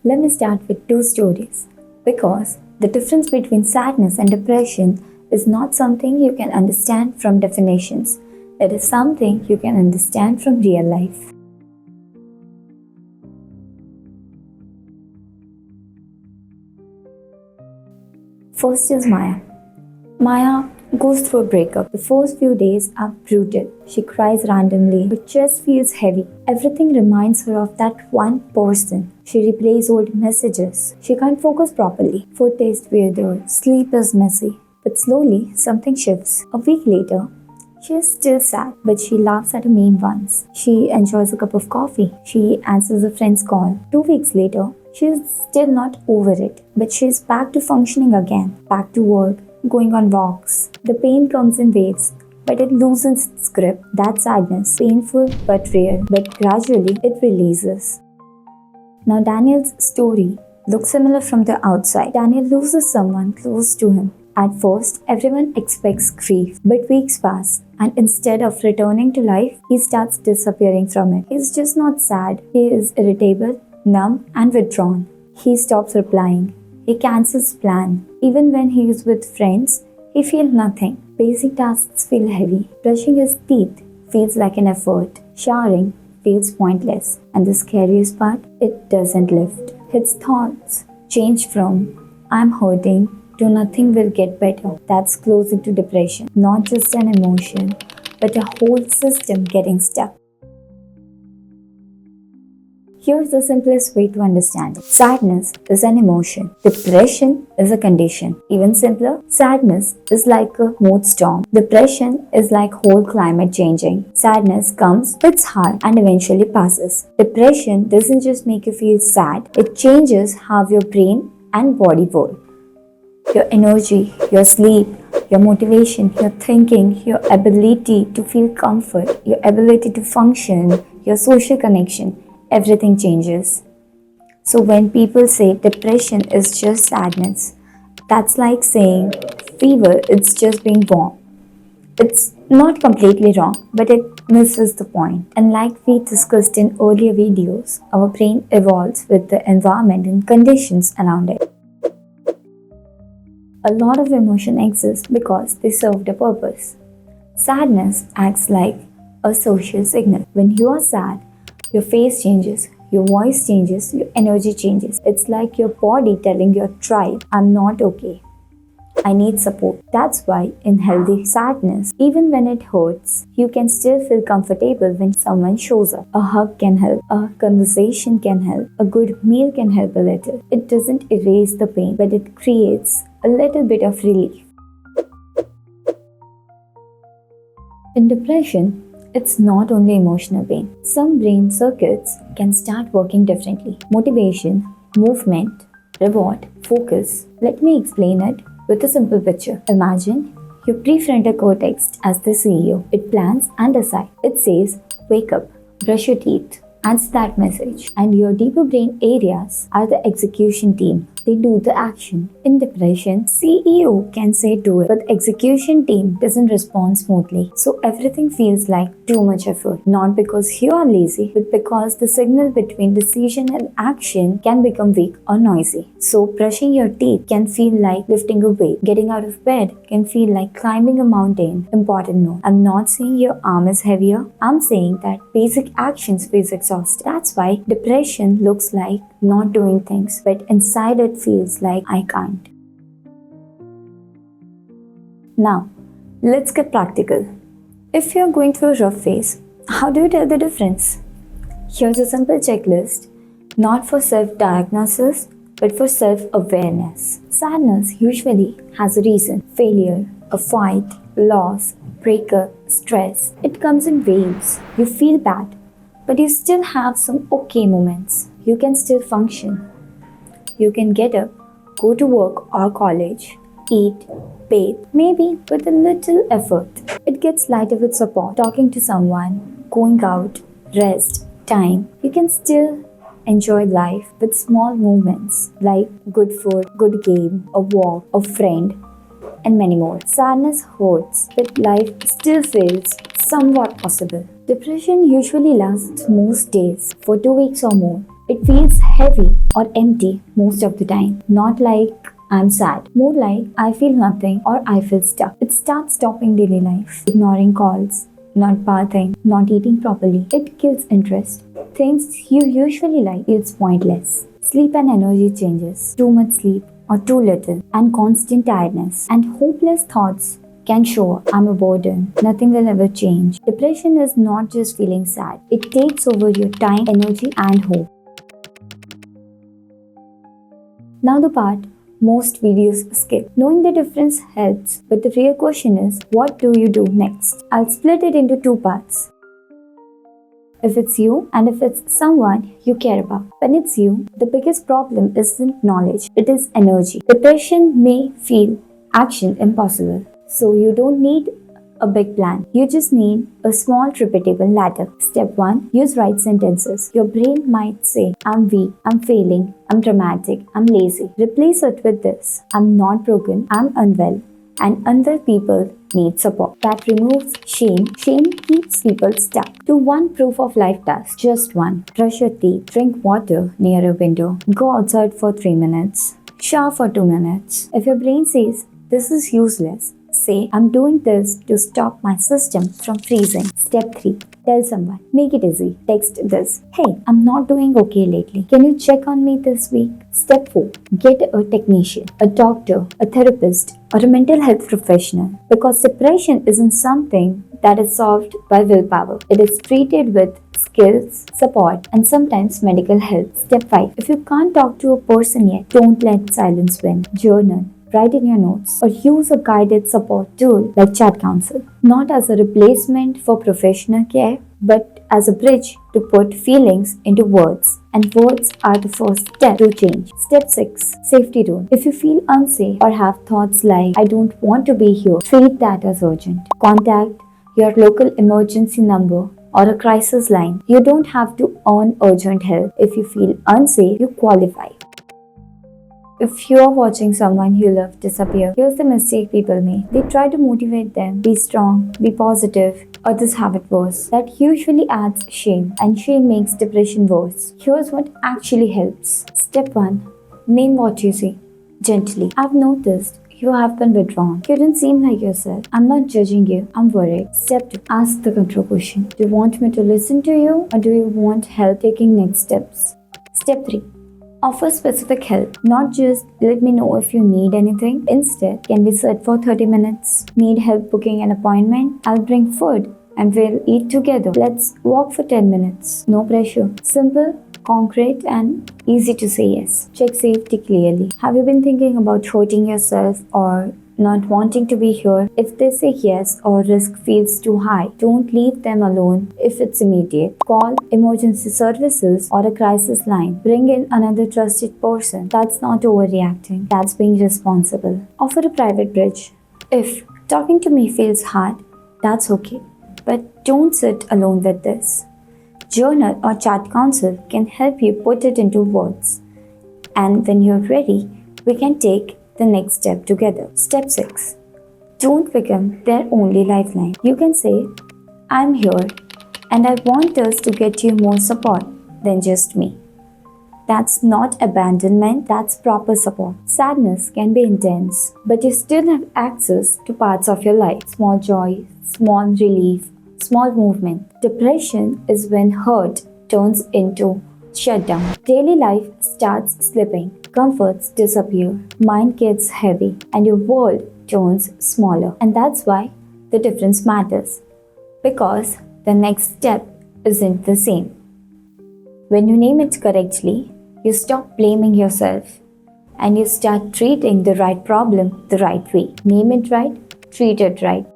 Let me start with two stories because the difference between sadness and depression is not something you can understand from definitions. It is something you can understand from real life. First is Maya. Maya goes through a breakup. The first few days are brutal. She cries randomly. Her chest feels heavy. Everything reminds her of that one person. She replays old messages. She can't focus properly. Food tastes weirder. Sleep is messy. But slowly, something shifts. A week later, she is still sad, but she laughs at her mean ones. She enjoys a cup of coffee. She answers a friend's call. 2 weeks later, she is still not over it, but she is back to functioning again, back to work, going on walks. The pain comes in waves, but it loosens its grip. That sadness, painful but real, but gradually it releases. Now, Daniel's story looks similar from the outside. Daniel loses someone close to him. At first, everyone expects grief, but weeks pass, and instead of returning to life, he starts disappearing from it. He's just not sad, he is irritable, numb, and withdrawn. He stops replying. He cancels plans. Even when he is with friends, he feels nothing. Basic tasks feel heavy. Brushing his teeth feels like an effort. Showering feels pointless. And the scariest part, it doesn't lift. His thoughts change from I'm hurting to nothing will get better. That's closer to depression. Not just an emotion, but a whole system getting stuck. Here's the simplest way to understand it. Sadness is an emotion. Depression is a condition. Even simpler, sadness is like a mood storm. Depression is like whole climate changing. Sadness comes, hits hard, and eventually passes. Depression doesn't just make you feel sad, it changes how your brain and body work. Your energy, your sleep, your motivation, your thinking, your ability to feel comfort, your ability to function, your social connection, everything changes. So when people say depression is just sadness, that's like saying fever is just being warm. It's not completely wrong, but it misses the point. And like we discussed in earlier videos, our brain evolves with the environment and conditions around it. A lot of emotion exists because they served a purpose. Sadness acts like a social signal. When you are sad, your face changes, your voice changes, your energy changes. It's like your body telling your tribe, I'm not okay. I need support. That's why in healthy sadness, even when it hurts, you can still feel comfortable when someone shows up. A hug can help, a conversation can help, a good meal can help a little. It doesn't erase the pain, but it creates a little bit of relief. In depression, it's not only emotional pain. Some brain circuits can start working differently. Motivation, movement, reward, focus. Let me explain it with a simple picture. Imagine your prefrontal cortex as the CEO. It plans and decides. It says, wake up, brush your teeth, answer that message. And your deeper brain areas are the execution team. They do the action. In depression, CEO can say do it, but execution team doesn't respond smoothly. So everything feels like too much effort. Not because you are lazy, but because the signal between decision and action can become weak or noisy. So brushing your teeth can feel like lifting a weight. Getting out of bed can feel like climbing a mountain. Important note, I'm not saying your arm is heavier. I'm saying that basic actions feels exhausting. That's why depression looks like not doing things, but inside it feels like I can't. Now, let's get practical. If you're going through a rough phase, how do you tell the difference? Here's a simple checklist, not for self-diagnosis, but for self-awareness. Sadness usually has a reason. Failure, a fight, loss, breakup, stress. It comes in waves. You feel bad, but you still have some okay moments. You can still function. You can get up, go to work or college, eat, bathe, maybe with a little effort. It gets lighter with support, talking to someone, going out, rest, time. You can still enjoy life with small movements like good food, good game, a walk, a friend, and many more. Sadness hurts, but life still feels somewhat possible. Depression usually lasts most days for 2 weeks or more. It feels heavy or empty most of the time. Not like I'm sad, more like I feel nothing or I feel stuck. It starts stopping daily life, ignoring calls, not bathing, not eating properly. It kills interest. Things you usually like feels pointless. Sleep and energy changes. Too much sleep or too little, and constant tiredness and hopeless thoughts can show up. I'm a burden. Nothing will ever change. Depression is not just feeling sad. It takes over your time, energy, and hope. Now the part most videos skip. Knowing the difference helps, but the real question is, what do you do next? I'll split it into two parts. If it's you and if it's someone you care about. When it's you, the biggest problem isn't knowledge, it is energy. Depression may feel action impossible. So you don't need a big plan. You just need a small repeatable ladder. Step 1. Use right sentences. Your brain might say, I'm weak, I'm failing, I'm dramatic, I'm lazy. Replace it with this. I'm not broken, I'm unwell. And unwell people need support. That removes shame. Shame keeps people stuck. Do one proof of life task. Just one. Brush your teeth. Drink water near a window. Go outside for 3 minutes. Shower for 2 minutes. If your brain says, this is useless, say, I'm doing this to stop my system from freezing. Step 3. Tell someone. Make it easy. Text this. Hey, I'm not doing okay lately. Can you check on me this week? Step 4. Get a technician, a doctor, a therapist, or a mental health professional. Because depression isn't something that is solved by willpower. It is treated with skills, support, and sometimes medical help. Step 5. If you can't talk to a person yet, don't let silence win. Journal. Write in your notes, or use a guided support tool like Chat Counsel, not as a replacement for professional care, but as a bridge to put feelings into words. And words are the first step to change. Step 6. Safety rule. If you feel unsafe or have thoughts like, I don't want to be here, treat that as urgent. Contact your local emergency number or a crisis line. You don't have to earn urgent help. If you feel unsafe, you qualify. If you are watching someone you love disappear, here's the mistake people make. They try to motivate them, be strong, be positive. Others have it worse. That usually adds shame, and shame makes depression worse. Here's what actually helps. Step 1. Name what you see. Gently. I've noticed you have been withdrawn. You don't seem like yourself. I'm not judging you. I'm worried. Step 2. Ask the control question. Do you want me to listen to you, or do you want help taking next steps? Step 3. Offer specific help, not just let me know if you need anything. Instead, can we sit for 30 minutes? Need help booking an appointment? I'll bring food and we'll eat together. Let's walk for 10 minutes. No pressure. Simple, concrete, and easy to say yes. Check safety clearly. Have you been thinking about hurting yourself or not wanting to be here? If they say yes or risk feels too high, don't leave them alone if it's immediate. Call emergency services or a crisis line. Bring in another trusted person. That's not overreacting. That's being responsible. Offer a private bridge. If talking to me feels hard, that's okay. But don't sit alone with this. Journal or Chat Counsel can help you put it into words. And when you're ready, we can take the next step together. Step 6. Don't become their only lifeline. You can say, I'm here and I want us to get you more support than just me. That's not abandonment, that's proper support. Sadness can be intense, but you still have access to parts of your life. Small joy, small relief, small movement. Depression is when hurt turns into shutdown. Daily life starts slipping. Comforts disappear. Mind gets heavy. And your world turns smaller. And that's why the difference matters. Because the next step isn't the same. When you name it correctly, you stop blaming yourself. And you start treating the right problem the right way. Name it right, treat it right.